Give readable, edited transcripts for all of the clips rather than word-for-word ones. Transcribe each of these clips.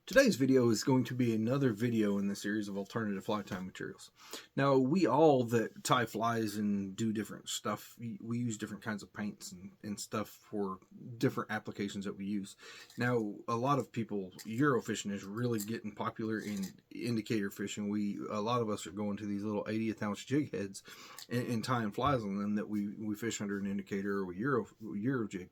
Today's video is going to be another video in the series of alternative fly tying materials. Now, we all that tie flies and do different stuff, we use different kinds of paints and stuff for different applications that we use. Now, a lot of people, Eurofishing is really getting popular in indicator fishing. A lot of us are going to these little 80th ounce jig heads and tying flies on them that we fish under an indicator or a Euro jig.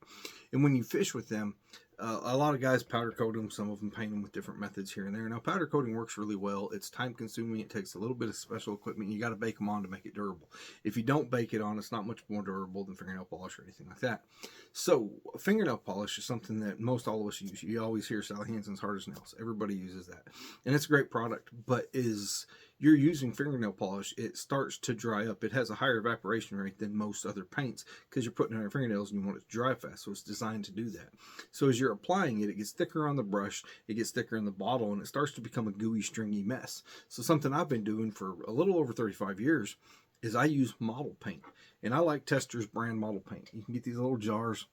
And when you fish with them, a lot of guys powder coat them. Some of them paint them with different methods here and there. Now, powder coating works really well. It's time consuming. It takes a little bit of special equipment. You got to bake them on to make it durable. If you don't bake it on, it's not much more durable than fingernail polish or anything like that. So fingernail polish is something that most all of us use. You always hear Sally Hansen's Hard as Nails. Everybody uses that. And it's a great product, but you're using fingernail polish, it starts to dry up. It has a higher evaporation rate than most other paints because you're putting it on your fingernails and you want it to dry fast. So it's designed to do that. So as you're applying it, it gets thicker on the brush, it gets thicker in the bottle, and it starts to become a gooey, stringy mess. So something I've been doing for a little over 35 years is I use model paint. And I like Tester's brand model paint. You can get these little jars,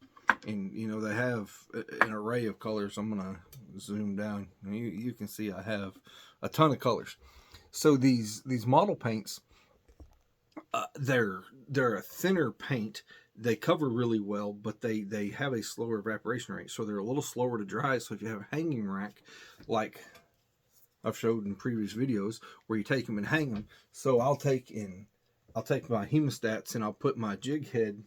and they have an array of colors. I'm going to zoom down. You can see I have a ton of colors. So these model paints, they're a thinner paint. They cover really well, but they have a slower evaporation rate, so they're a little slower to dry. So if you have a hanging rack, like I've showed in previous videos, where you take them and hang them. So I'll take my hemostats and I'll put my jig head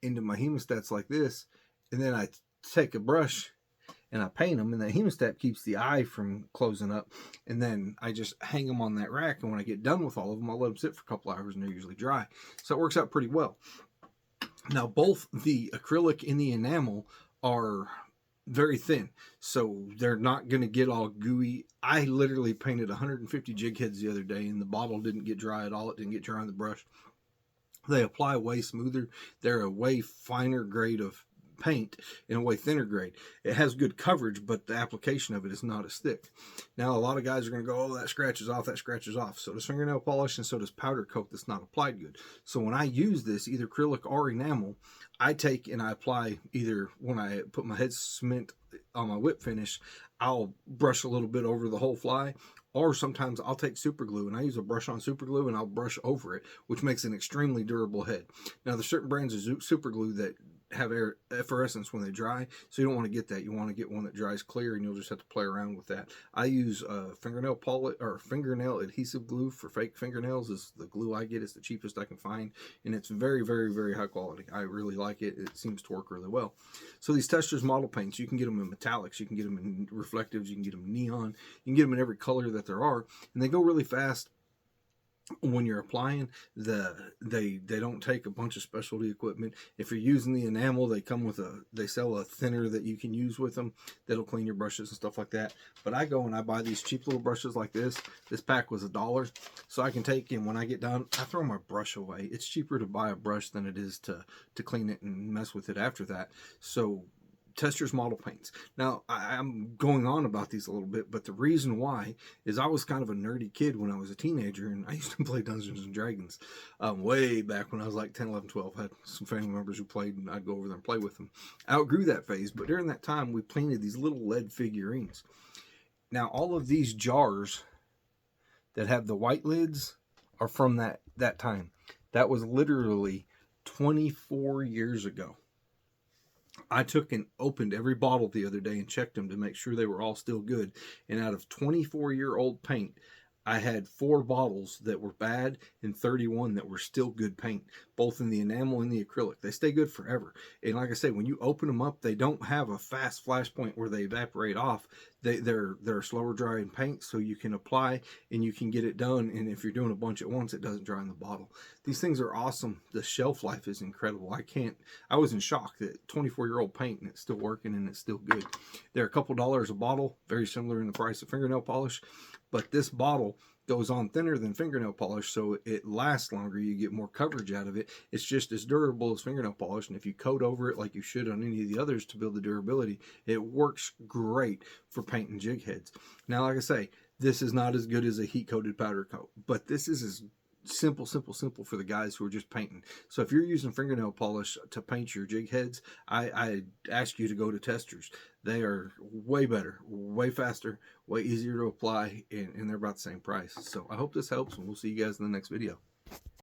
into my hemostats like this, and then I take a brush and I paint them, and the hemostat keeps the eye from closing up, and then I just hang them on that rack, and when I get done with all of them, I'll let them sit for a couple hours, and they're usually dry. So it works out pretty well. Now, both the acrylic and the enamel are very thin, so they're not going to get all gooey. I literally painted 150 jig heads the other day, and the bottle didn't get dry at all. It didn't get dry on the brush. They apply way smoother. They're a way finer grade of paint in a way thinner grade. It has good coverage, but the application of it is not as thick. Now, a lot of guys are going to go, oh, that scratches off, that scratches off. So does fingernail polish, and so does powder coat that's not applied good. So when I use this, either acrylic or enamel, I take and I apply, either when I put my head cement on my whip finish, I'll brush a little bit over the whole fly, or sometimes I'll take super glue and I use a brush on super glue and I'll brush over it, which makes an extremely durable head. Now, there's certain brands of super glue that have effervescence when they dry, so you don't want to get that. You want to get one that dries clear, and you'll just have to play around with that. I use fingernail polish or fingernail adhesive glue for fake fingernails. Is the glue I get. It's the cheapest I can find, and it's very, very, very high quality. I really like it. It seems to work really well. So these Tester's model paints, you can get them in metallics, you can get them in reflectives, you can get them in neon, you can get them in every color that there are, and they go really fast. When you're applying, they don't take a bunch of specialty equipment. If you're using the enamel, they sell a thinner that you can use with them that'll clean your brushes and stuff like that. But I go and I buy these cheap little brushes like this. This pack was $1, so I can take, and when I get done, I throw my brush away. It's cheaper to buy a brush than it is to clean it and mess with it after that. So Tester's model paints. Now, I'm going on about these a little bit, but the reason why is I was kind of a nerdy kid when I was a teenager, and I used to play Dungeons and Dragons way back when I was like 10, 11, 12. I had some family members who played, and I'd go over there and play with them. I outgrew that phase, but during that time, we painted these little lead figurines. Now, all of these jars that have the white lids are from that time. That was literally 24 years ago. I took and opened every bottle the other day and checked them to make sure they were all still good. And out of 24-year-old paint, I had 4 bottles that were bad and 31 that were still good paint, both in the enamel and the acrylic. They stay good forever. And like I say, when you open them up, they don't have a fast flash point where they evaporate off. They're slower drying paint, so you can apply and you can get it done. And if you're doing a bunch at once, it doesn't dry in the bottle. These things are awesome. The shelf life is incredible. I was in shock that 24-year-old paint and it's still working and it's still good. They're a couple dollars a bottle, very similar in the price of fingernail polish. But this bottle goes on thinner than fingernail polish, so it lasts longer. You get more coverage out of it. It's just as durable as fingernail polish, and if you coat over it like you should on any of the others to build the durability, it works great for painting jig heads. Now, like I say, this is not as good as a heat-coated powder coat, but this is as simple for the guys who are just painting. So if you're using fingernail polish to paint your jig heads, I ask you to go to Testers. They are way better, way faster, way easier to apply, and they're about the same price. So I hope this helps, and we'll see you guys in the next video.